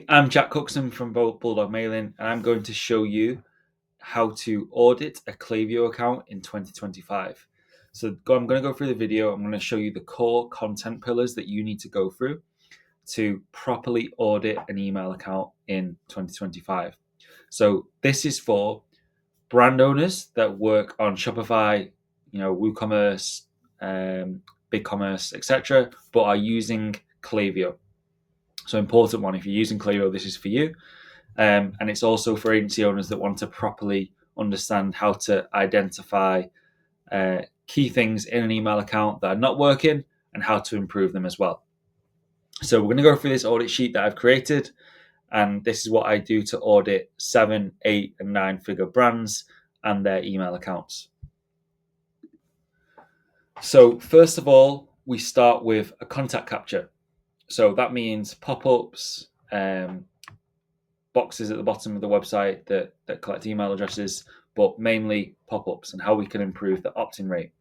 I'm Jack Cookson from Bulldog Mailing, and I'm going to show you how to audit a Klaviyo account in 2025. So I'm going to go through the video. I'm going to show you the core content pillars that you need to go through to properly audit an email account in 2025. So this is for brand owners that work on Shopify, WooCommerce, BigCommerce, etc., but are using Klaviyo. So important one. If you're using Klaviyo, this is for you. And it's also for agency owners that want to properly understand how to identify key things in an email account that are not working and how to improve them as well. So we're going to go through this audit sheet that I've created, and this is what I do to audit 7, 8, and 9-figure brands and their email accounts. So first of all, we start with a contact capture. So that means pop-ups, boxes at the bottom of the website that collect email addresses, but mainly pop-ups and how we can improve the opt-in rate.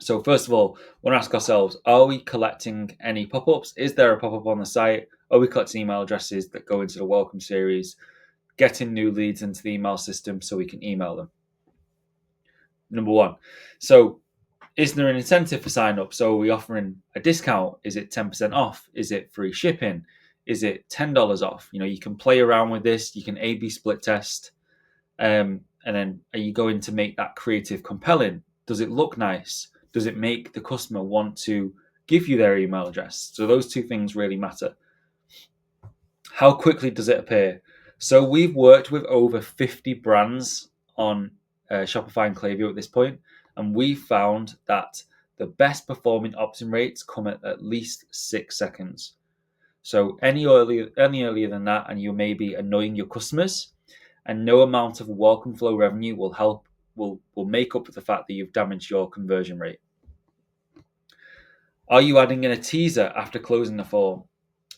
So first of all, we want to ask ourselves, are we collecting any pop-ups? Is there a pop-up on the site? Are we collecting email addresses that go into the welcome series, getting new leads into the email system so we can email them? Number one. So is there an incentive for sign up? So are we offering a discount? Is it 10% off? Is it free shipping? Is it $10 off? You can play around with this. You can A/B split test. And then are you going to make that creative compelling? Does it look nice? Does it make the customer want to give you their email address? So those two things really matter. How quickly does it appear? So we've worked with over 50 brands on Shopify and Klaviyo at this point, and we found that the best performing opt-in rates come at least 6 seconds. So any earlier than that, and you may be annoying your customers, and no amount of welcome flow revenue will make up for the fact that you've damaged your conversion rate. Are you adding in a teaser after closing the form?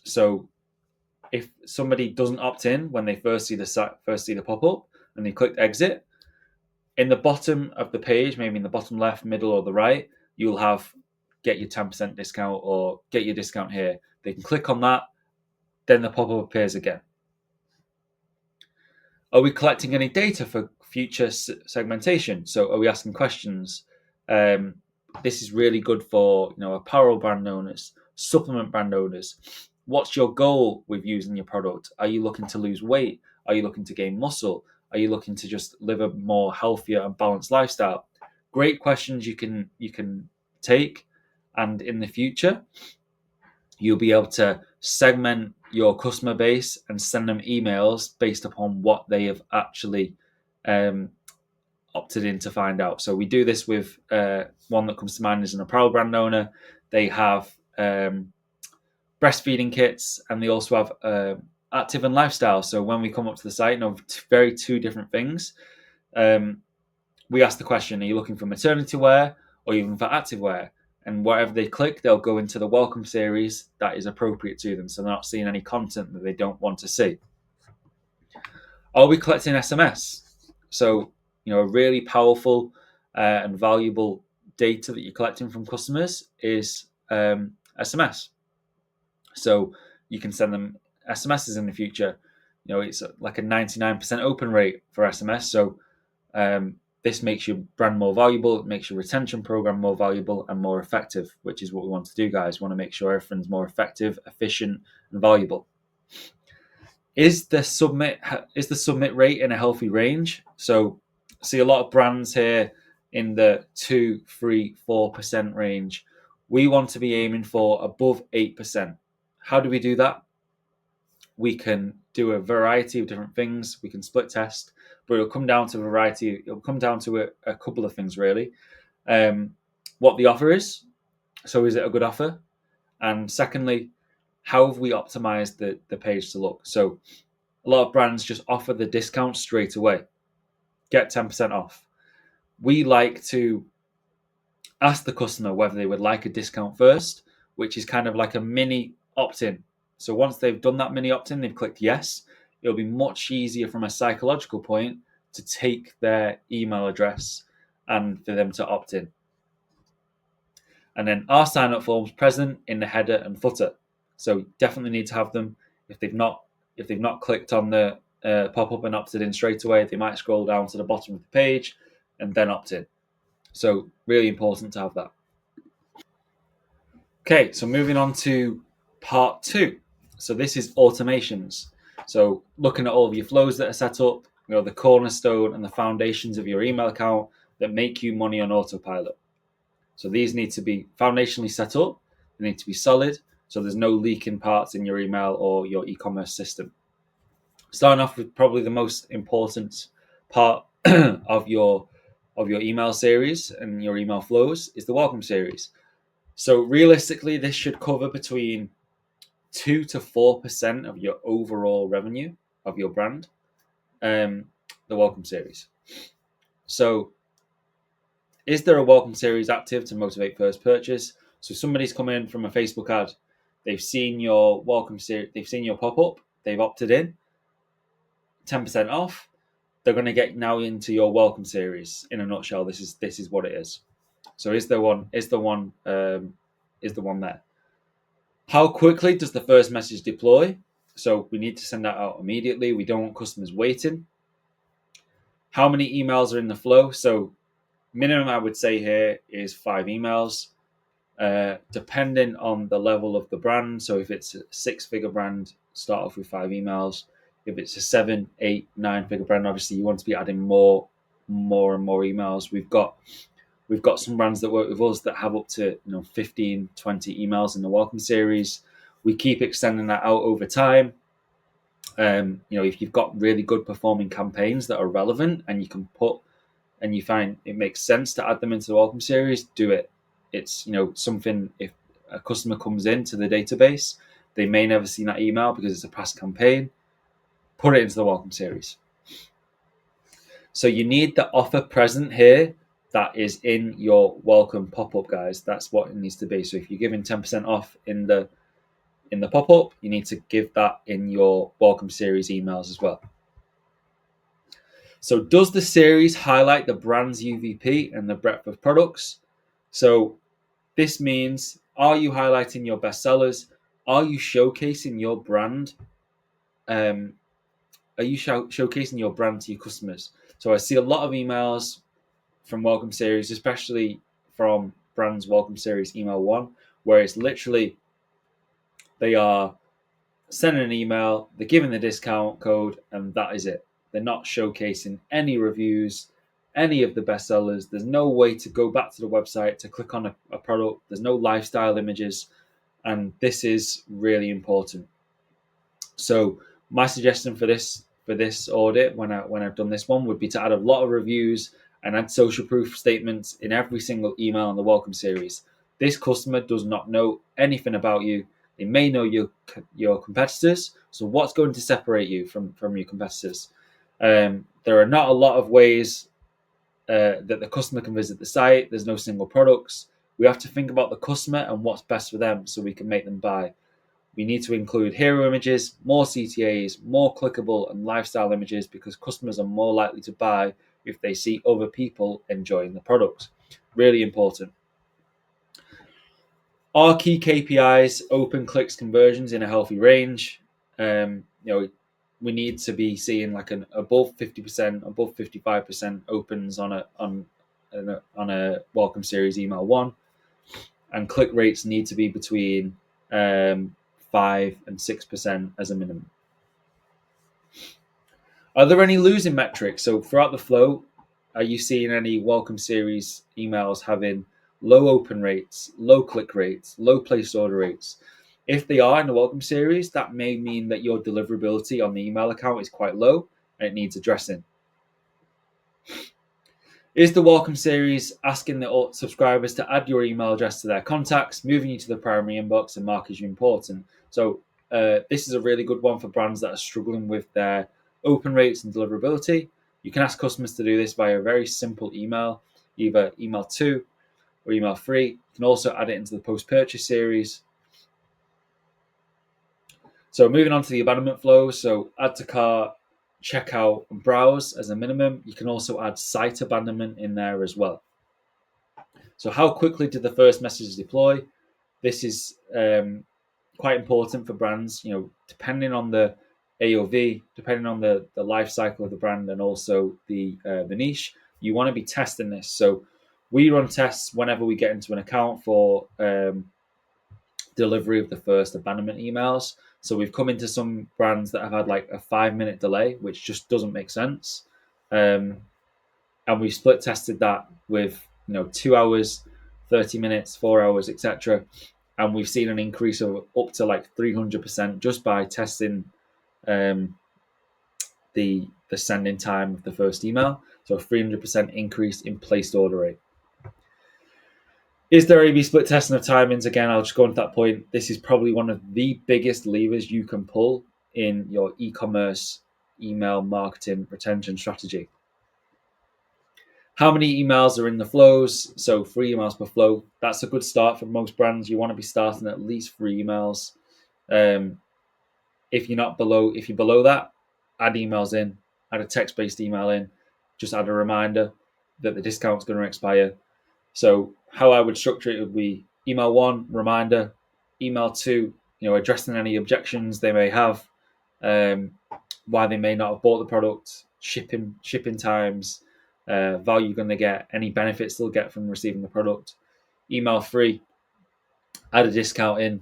So if somebody doesn't opt in when they first see the pop-up and they click exit, in the bottom of the page, maybe in the bottom left, middle, or the right, you'll have get your 10% discount or get your discount here. They can click on that, then the pop-up appears again. Are we collecting any data for future segmentation? So are we asking questions? This is really good for apparel brand owners, supplement brand owners. What's your goal with using your product? Are you looking to lose weight? Are you looking to gain muscle? Are you looking to just live a more healthier and balanced lifestyle? Great questions you can take, and in the future, you'll be able to segment your customer base and send them emails based upon what they have actually opted in to find out. So we do this with one that comes to mind is an apparel brand owner. They have breastfeeding kits, and they also have active and lifestyle. So when we come up to the site, very two different things. We ask the question, are you looking for maternity wear or even for active wear? And wherever they click, they'll go into the welcome series that is appropriate to them. So they're not seeing any content that they don't want to see. Are we collecting SMS? So, a really powerful and valuable data that you're collecting from customers is SMS. So you can send them SMSs in the future. It's like a 99% open rate for SMS. So this makes your brand more valuable. It makes your retention program more valuable and more effective, which is what we want to do, guys. We want to make sure everything's more effective, efficient, and valuable. Is the submit rate in a healthy range? So see a lot of brands here in the 2, 3, 4% range. We want to be aiming for above 8%. How do we do that? We can do a variety of different things. We can split test, but it'll come down to a variety. It'll come down to a couple of things, really. What the offer is. So is it a good offer? And secondly, how have we optimized the page to look? So a lot of brands just offer the discount straight away. Get 10% off. We like to ask the customer whether they would like a discount first, which is kind of like a mini opt-in. So once they've done that mini opt-in, they've clicked yes, it'll be much easier from a psychological point to take their email address and for them to opt in. And then our sign-up forms present in the header and footer. So definitely need to have them. If they've not if they've not clicked on the pop-up and opted in straight away, they might scroll down to the bottom of the page and then opt in. So really important to have that. Okay, so moving on to part 2. So this is automations. So looking at all of your flows that are set up, the cornerstone and the foundations of your email account that make you money on autopilot. So these need to be foundationally set up. They need to be solid, so there's no leaking parts in your email or your e-commerce system. Starting off with probably the most important part of your email series and your email flows is the welcome series. So realistically, this should cover between 2 to 4% of your overall revenue of your brand, the welcome series. So is there a welcome series active to motivate first purchase? So somebody's come in from a Facebook ad, they've seen your welcome series, they've seen your pop-up, they've opted in, 10% off. They're going to get now into your welcome series. In a nutshell, this is what it is. So is the one there? How quickly does the first message deploy? So we need to send that out immediately. We don't want customers waiting. How many emails are in the flow? So minimum I would say here is 5 emails, depending on the level of the brand. So if it's a 6-figure brand, start off with 5 emails. If it's a 7, 8, 9-figure brand, obviously you want to be adding more and more emails. We've got some brands that work with us that have up to 15, 20 emails in the welcome series. We keep extending that out over time. If you've got really good performing campaigns that are relevant and you find it makes sense to add them into the welcome series, do it. It's something, if a customer comes into the database, they may never see that email because it's a past campaign, put it into the welcome series. So you need the offer present here that is in your welcome pop-up, guys. That's what it needs to be. So if you're giving 10% off in the pop-up, you need to give that in your welcome series emails as well. So does the series highlight the brand's UVP and the breadth of products? So this means, are you highlighting your best sellers? Are you showcasing your brand? Are you showcasing your brand to your customers? So I see a lot of emails from welcome series, especially from brands welcome series email 1, where it's literally they are sending an email, they're giving the discount code, and that is it. They're not showcasing any reviews, any of the bestsellers. There's no way to go back to the website to click on a product. There's no lifestyle images, and this is really important. So my suggestion for this audit, when I've done this one, would be to add a lot of reviews and add social proof statements in every single email in the welcome series. This customer does not know anything about you. They may know your competitors. So what's going to separate you from your competitors? There are not a lot of ways that the customer can visit the site. There's no single products. We have to think about the customer and what's best for them so we can make them buy. We need to include hero images, more CTAs, more clickable and lifestyle images, because customers are more likely to buy if they see other people enjoying the product. Really important. Are key KPIs open clicks conversions in a healthy range? We need to be seeing like an above 50%, above 55% opens on a welcome series email 1, and click rates need to be between 5 and 6% as a minimum. Are there any losing metrics? So throughout the flow, are you seeing any welcome series emails having low open rates, low click rates, low placed order rates? If they are in the welcome series, that may mean that your deliverability on the email account is quite low and it needs addressing. Is the welcome series asking the subscribers to add your email address to their contacts, moving you to the primary inbox and mark as important? So this is a really good one for brands that are struggling with their open rates and deliverability. You can ask customers to do this via a very simple email, either email 2 or email 3. You can also add it into the post-purchase series. So moving on to the abandonment flow, so add to cart, checkout, and browse as a minimum. You can also add site abandonment in there as well. So how quickly did the first message deploy? This is quite important for brands. Depending on the AOV, depending on the life cycle of the brand and also the niche. You want to be testing this. So we run tests whenever we get into an account for delivery of the first abandonment emails. So we've come into some brands that have had like a 5-minute delay, which just doesn't make sense. And we split tested that with 2 hours, 30 minutes, 4 hours, etc. And we've seen an increase of up to like 300% just by testing the sending time of the first email. So a 300% increase in placed order rate. Is there A/B split testing of timings? Again, I'll just go on to that point. This is probably one of the biggest levers you can pull in your e-commerce email marketing retention strategy. How many emails are in the flows? So 3 emails per flow. That's a good start for most brands. You want to be starting at least 3 emails. If you're below that, add emails in, add a text-based email in, just add a reminder that the discount's going to expire. So how I would structure it would be email 1, reminder, email 2, addressing any objections they may have, why they may not have bought the product, shipping times, value you're going to get, any benefits they'll get from receiving the product. Email 3, add a discount in,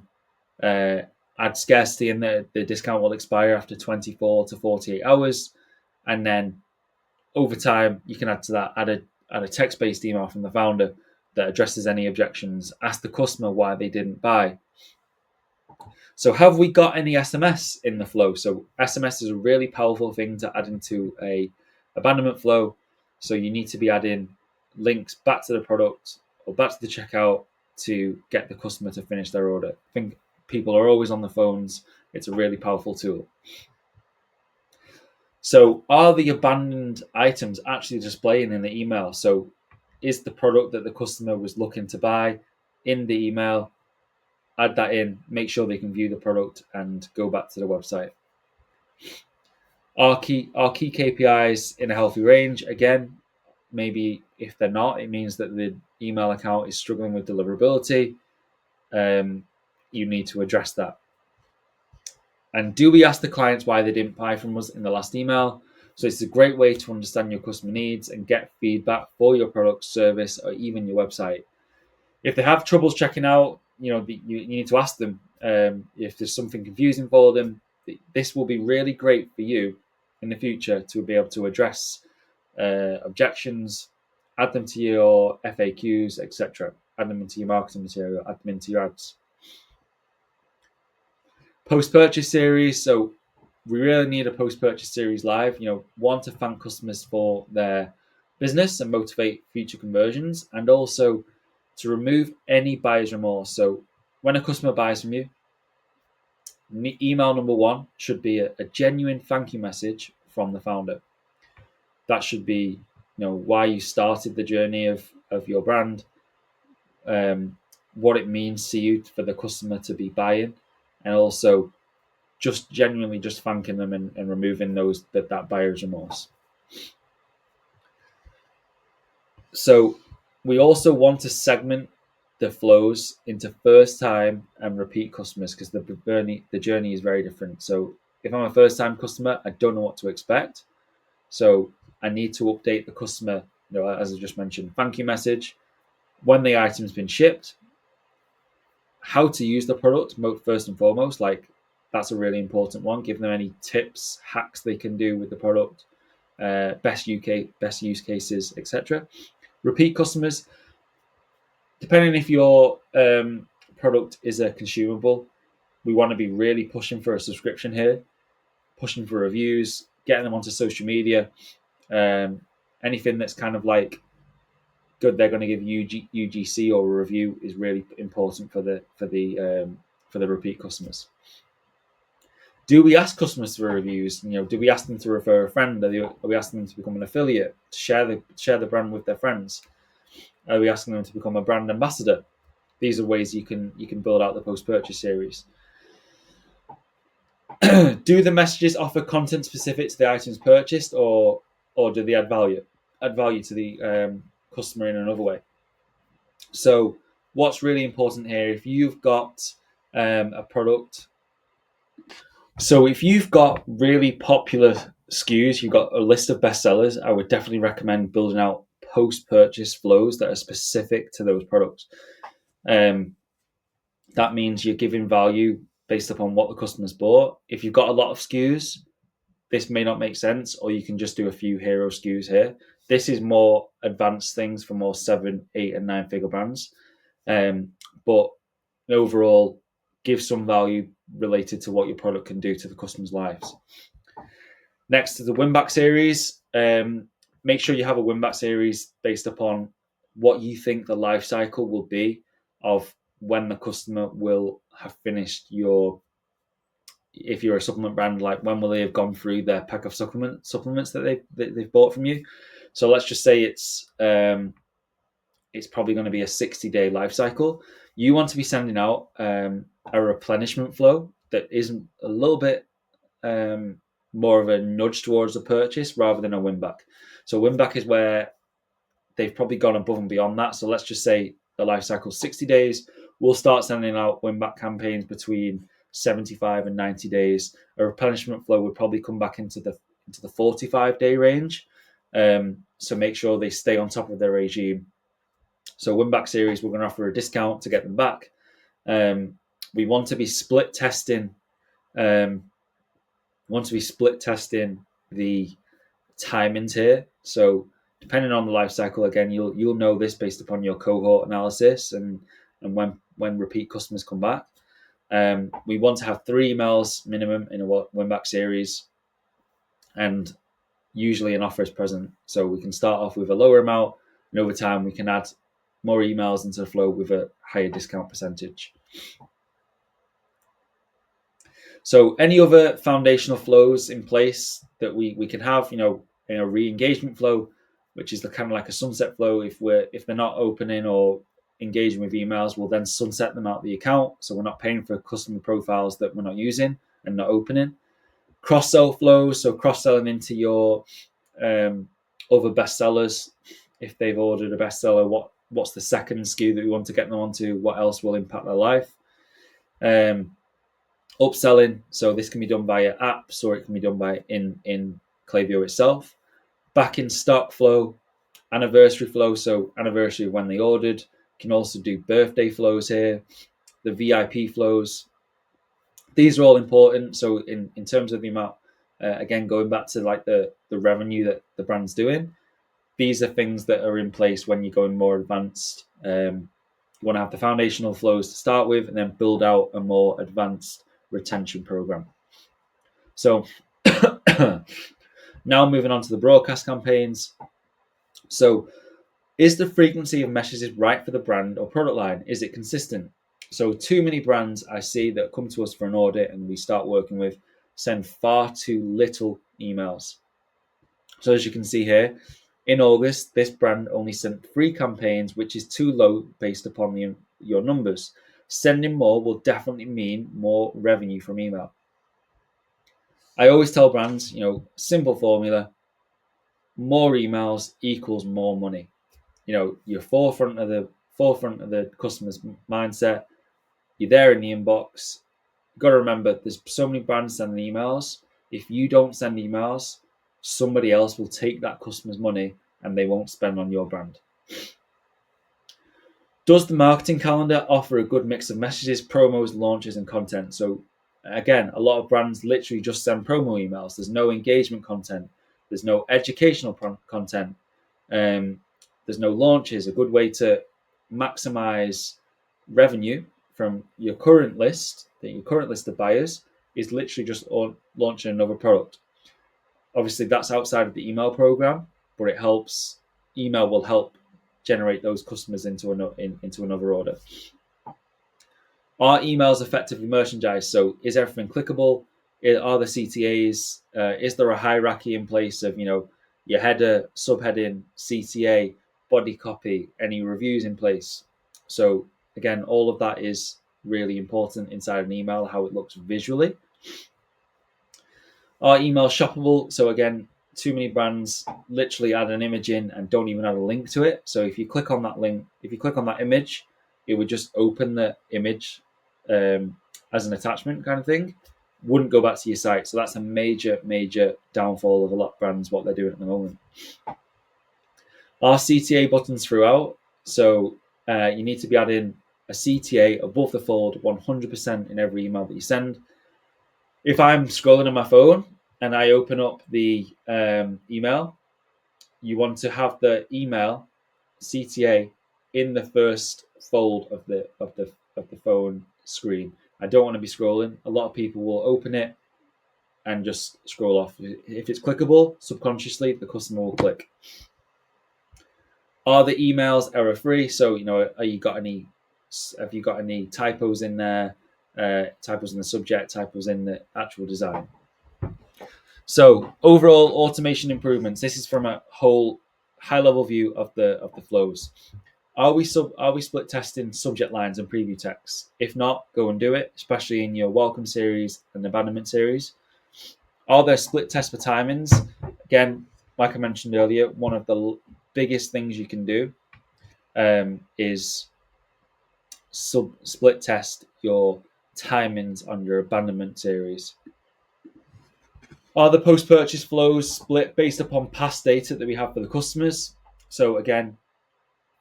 add scarcity in the discount will expire after 24 to 48 hours. And then over time, you can add to that, add a text-based email from the founder that addresses any objections, ask the customer why they didn't buy. So have we got any SMS in the flow? So SMS is a really powerful thing to add into a abandonment flow. So you need to be adding links back to the product or back to the checkout to get the customer to finish their order. I think people are always on the phones. It's a really powerful tool. So are the abandoned items actually displaying in the email? So is the product that the customer was looking to buy in the email? Add that in, make sure they can view the product and go back to the website. Are key KPIs in a healthy range? Again, maybe if they're not, it means that the email account is struggling with deliverability. You need to address that. And do we ask the clients why they didn't buy from us in the last email? So it's a great way to understand your customer needs and get feedback for your product, service, or even your website. If they have troubles checking out, you need to ask them if there's something confusing for them. This will be really great for you in the future to be able to address objections, add them to your FAQs, etc. Add them into your marketing material, add them into your ads. Post-purchase series. So we really need a post-purchase series live. One, to thank customers for their business and motivate future conversions, and also to remove any buyer's remorse. So when a customer buys from you, email number 1 should be a genuine thank you message from the founder. That should be, why you started the journey of your brand, what it means to you for the customer to be buying, and also just genuinely just thanking them and removing that buyer's remorse. So we also want to segment the flows into first time and repeat customers, because the journey is very different. So if I'm a first time customer, I don't know what to expect. So I need to update the customer, as I just mentioned, thank you message, when the item's been shipped, how to use the product first and foremost, like that's a really important one. Give them any tips, hacks they can do with the product, best use cases, etc. Repeat customers, depending if your product is a consumable, we want to be really pushing for a subscription here, pushing for reviews, getting them onto social media. Anything that's kind of like good, they're going to give UGC or a review is really important for the repeat customers. Do we ask customers for reviews? Do we ask them to refer a friend? Are we asking them to become an affiliate, to share the brand with their friends? Are we asking them to become a brand ambassador? These are ways you can build out the post-purchase series. Do the messages offer content specific to the items purchased, or do they add value to the customer in another way? So what's really important here, if you've got a product So if you've got really popular SKUs, you've got a list of bestsellers, I would definitely recommend building out post-purchase flows that are specific to those products. That means you're giving value based upon what the customer's bought. If you've got a lot of SKUs, this may not make sense, or you can just do a few hero SKUs here. This is more advanced things for more 7, 8, and 9-figure brands. But overall, give some value related to what your product can do to the customer's lives. Next to the win-back series, make sure you have a win-back series based upon what you think the life cycle will be of when the customer will have finished your, if you're a supplement brand, like when will they have gone through their pack of supplements that they've bought from you. So let's just say it's probably going to be a 60-day life cycle. You want to be sending out a replenishment flow that isn't a little bit more of a nudge towards a purchase rather than a win back. So win back is where they've probably gone above and beyond that. So let's just say the life cycle is 60 days. We'll start sending out win back campaigns between 75 and 90 days. A replenishment flow would probably come back into the 45-day range. So make sure they stay on top of their regime. So win back series, we're going to offer a discount to get them back. We want to be split testing. The timings here. So depending on the life cycle, again, you'll know this based upon your cohort analysis and when repeat customers come back. We want to have 3 emails minimum in a win back series, and usually an offer is present. So we can start off with a lower amount, and over time we can add more emails into the flow with a higher discount percentage. So any other foundational flows in place that we can have, in a re-engagement flow, which is the kind of like a sunset flow. If they're not opening or engaging with emails, we'll then sunset them out of the account. So we're not paying for customer profiles that we're not using and not opening. Cross-sell flows, so cross-selling into your other bestsellers. If they've ordered a bestseller, what's the second SKU that we want to get them onto? What else will impact their life? Upselling, so this can be done via apps or it can be done by in Klaviyo itself. Back in stock flow, anniversary flow, so anniversary of when they ordered. Can also do birthday flows here, the VIP flows. These are all important. So in terms of the amount, again, going back to like the revenue that the brand's doing, these are things that are in place when you're going more advanced. You want to have the foundational flows to start with and then build out a more advanced retention program. So now moving on to the broadcast campaigns. So is the frequency of messages right for the brand or product line? Is it consistent? So too many brands I see that come to us for an audit and we start working with send far too little emails. So as you can see here, in August, this brand only sent 3 campaigns, which is too low based upon your numbers. Sending more will definitely mean more revenue from email. I always tell brands, simple formula, more emails equals more money. You're forefront of the customer's mindset. You're there in the inbox. You've got to remember, there's so many brands sending emails. If you don't send emails, somebody else will take that customer's money and they won't spend on your brand. Does the marketing calendar offer a good mix of messages, promos, launches, and content? So again, a lot of brands literally just send promo emails. There's no engagement content. There's no educational content. There's no launches. A good way to maximize revenue from your current list of buyers is literally just launching another product. Obviously, that's outside of the email program, but it helps. Email will help generate those customers into another order. Are emails effectively merchandised? So is everything clickable? Are the CTAs? Is there a hierarchy in place of your header, subheading, CTA, body copy, any reviews in place? So again, all of that is really important inside an email, how it looks visually. Are emails shoppable? So again, too many brands literally add an image in and don't even add a link to it. So if you click on that link, if you click on that image, it would just open the image as an attachment kind of thing. wouldn't go back to your site. So that's a major, major downfall of a lot of brands, what they're doing at the moment. Are CTA buttons throughout? So you need to be adding a CTA above the fold 100% in every email that you send. If I'm scrolling on my phone and I open up the email, you want to have the email CTA in the first fold of the phone screen. I don't want to be scrolling. A lot of people will open it and just scroll off. If it's clickable, subconsciously the customer will click. Are the emails error free? So have you got any typos in there? Typos in the subject, typos in the actual design. So overall automation improvements. This is from a whole high level view of the flows. Are we split testing subject lines and preview text? If not, go and do it, especially in your welcome series and abandonment series. Are there split tests for timings? Again, like I mentioned earlier, one of the biggest things you can do is split test your timings on your abandonment series. Are the post-purchase flows split based upon past data that we have for the customers? So again,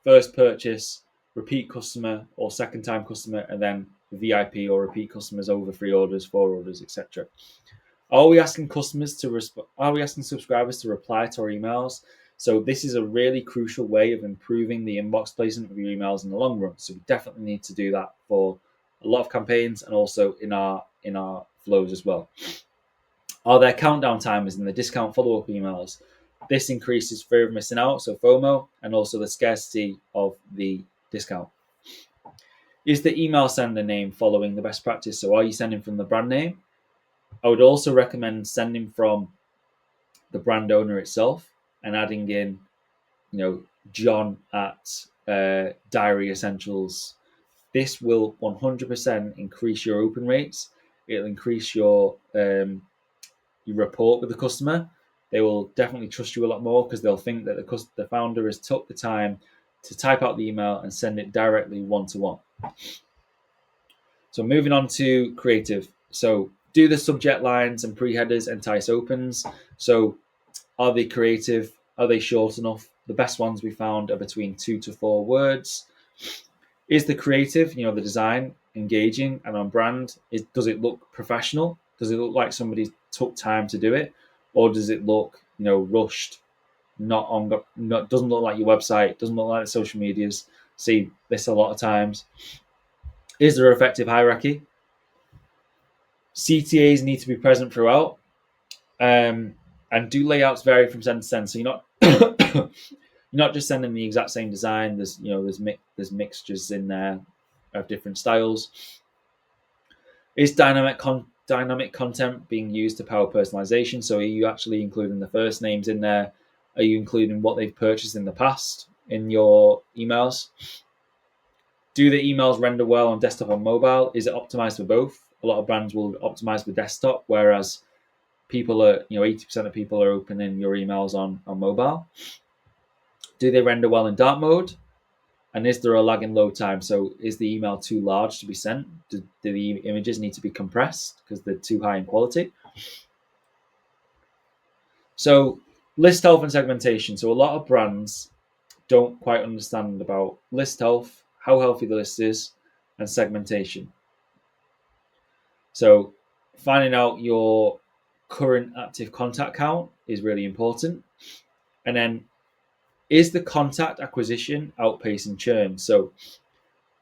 first purchase, repeat customer or second time customer, and then VIP or repeat customers over 3 orders, 4 orders, etc. Are we asking subscribers to reply to our emails? So this is a really crucial way of improving the inbox placement of your emails in the long run. So we definitely need to do that for a lot of campaigns and also in our flows as well. Are there countdown timers in the discount follow-up emails? This increases fear of missing out, so FOMO, and also the scarcity of the discount. Is the email sender name following the best practice? So are you sending from the brand name? I would also recommend sending from the brand owner itself and adding in, John at Diary Essentials. This will 100% increase your open rates. It'll increase your rapport with the customer. They will definitely trust you a lot more because they'll think that the founder has took the time to type out the email and send it directly one-to-one. So moving on to creative. So do the subject lines and pre-headers entice opens. So are they creative? Are they short enough? The best ones we found are between 2 to 4 words. Is the creative, the design, engaging and on brand? Does it look professional? Does it look like somebody took time to do it? Or does it look, rushed? Doesn't look like your website, doesn't look like the social medias. See this a lot of times. Is there effective hierarchy? CTAs need to be present throughout. And do layouts vary from send to send? So you're not just sending the exact same design. There's mixtures in there of different styles. Is dynamic content being used to power personalization? So are you actually including the first names in there? Are you including what they've purchased in the past in your emails? Do the emails render well on desktop and mobile? Is it optimized for both? A lot of brands will optimize for desktop, whereas 80% of people are opening your emails on mobile. Do they render well in dark mode? And is there a lag in load time? So is the email too large to be sent? Do the images need to be compressed because they're too high in quality? So list health and segmentation. So a lot of brands don't quite understand about list health, how healthy the list is, and segmentation. So finding out your current active contact count is really important. And then is the contact acquisition outpacing churn? So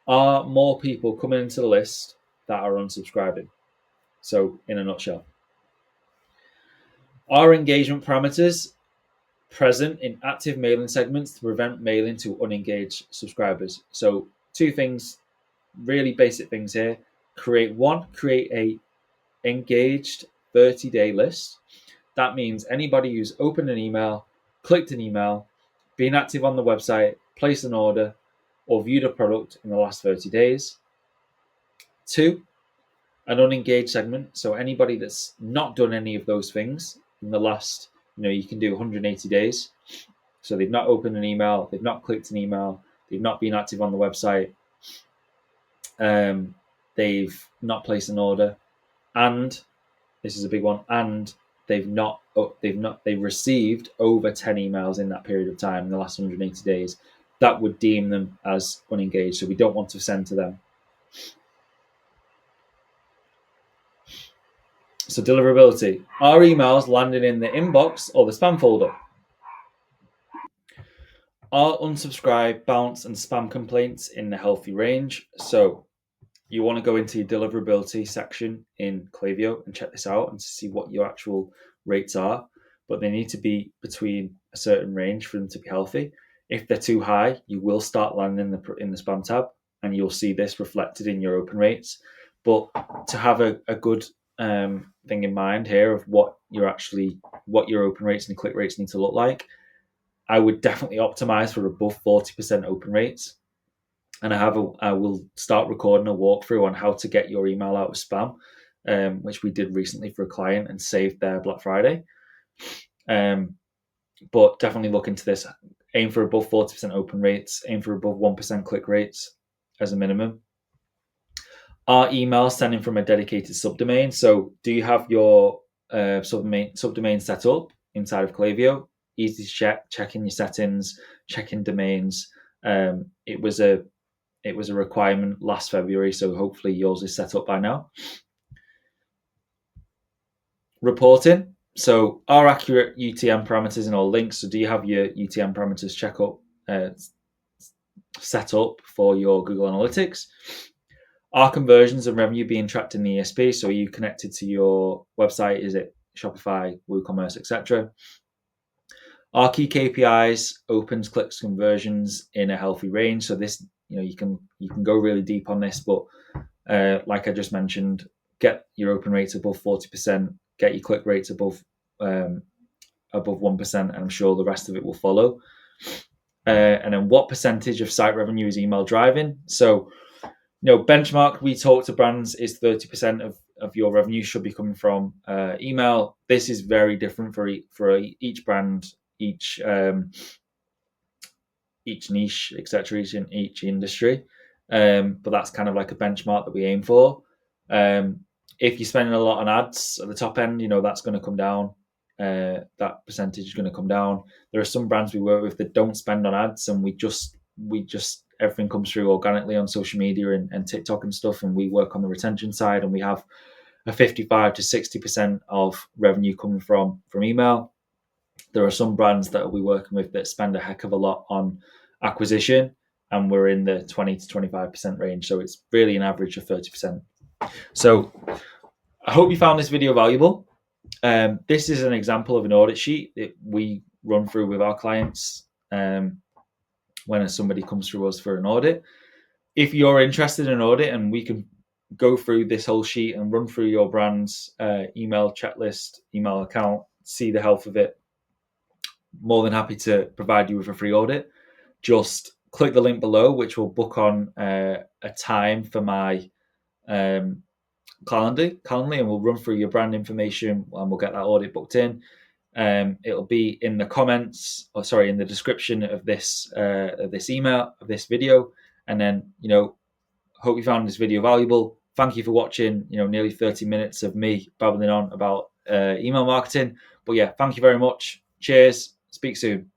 are more people coming into the list that are unsubscribing? So in a nutshell, are engagement parameters present in active mailing segments to prevent mailing to unengaged subscribers? So 2 things, really basic things here. Create a engaged 30-day list. That means anybody who's opened an email, clicked an email, been active on the website, placed an order, or viewed a product in the last 30 days. 2, an unengaged segment. So anybody that's not done any of those things in the last, you can do 180 days. So they've not opened an email, they've not clicked an email, they've not been active on the website, they've not placed an order, and This is a big one, and they've received over 10 emails in that period of time in the last 180 days. That would deem them as unengaged. So we don't want to send to them. So deliverability. Are emails landing in the inbox or the spam folder? Are unsubscribe, bounce, and spam complaints in the healthy range? So you want to go into your deliverability section in Klaviyo and check this out and to see what your actual rates are. But they need to be between a certain range for them to be healthy. If they're too high, you will start landing in the spam tab, and you'll see this reflected in your open rates. But to have a good thing in mind here of what your open rates and click rates need to look like, I would definitely optimize for above 40% open rates. And I will start recording a walkthrough on how to get your email out of spam, which we did recently for a client and saved their Black Friday. But definitely look into this. Aim for above 40% open rates. Aim for above 1% click rates as a minimum. Are emails sending from a dedicated subdomain? So do you have your subdomain set up inside of Klaviyo? Easy to check in your settings, check in domains. It was a requirement last February, so hopefully yours is set up by now. Reporting. So are accurate UTM parameters in all links? So do you have your UTM parameters set up for your Google Analytics? Are conversions and revenue being tracked in the ESP? So are you connected to your website? Is it Shopify, WooCommerce, etc.? Are key KPIs, opens, clicks, conversions in a healthy range? So this, you can go really deep on this, but like I just mentioned, get your open rates above 40%, get your click rates above 1%, and I'm sure the rest of it will follow. And then what percentage of site revenue is email driving? So, benchmark we talk to brands is 30% of your revenue should be coming from email. This is very different for each brand, each niche, etc., each industry. But that's kind of like a benchmark that we aim for. If you're spending a lot on ads at the top end, that's going to come down. That percentage is going to come down. There are some brands we work with that don't spend on ads, and we just everything comes through organically on social media and TikTok and stuff, and we work on the retention side, and we have a 55 to 60% of revenue coming from email. There are some brands that we're working with that spend a heck of a lot on acquisition, and we're in the 20 to 25% range. So it's really an average of 30%. So I hope you found this video valuable. This is an example of an audit sheet that we run through with our clients when somebody comes through us for an audit. If you're interested in an audit and we can go through this whole sheet and run through your brand's email checklist, email account, see the health of it, more than happy to provide you with a free audit. Just click the link below, which will book on a time for my Calendly, and we'll run through your brand information and we'll get that audit booked in. It'll be in the comments, in the description of this video. And then, hope you found this video valuable. Thank you for watching, nearly 30 minutes of me babbling on about email marketing. But yeah, thank you very much. Cheers. Speak soon.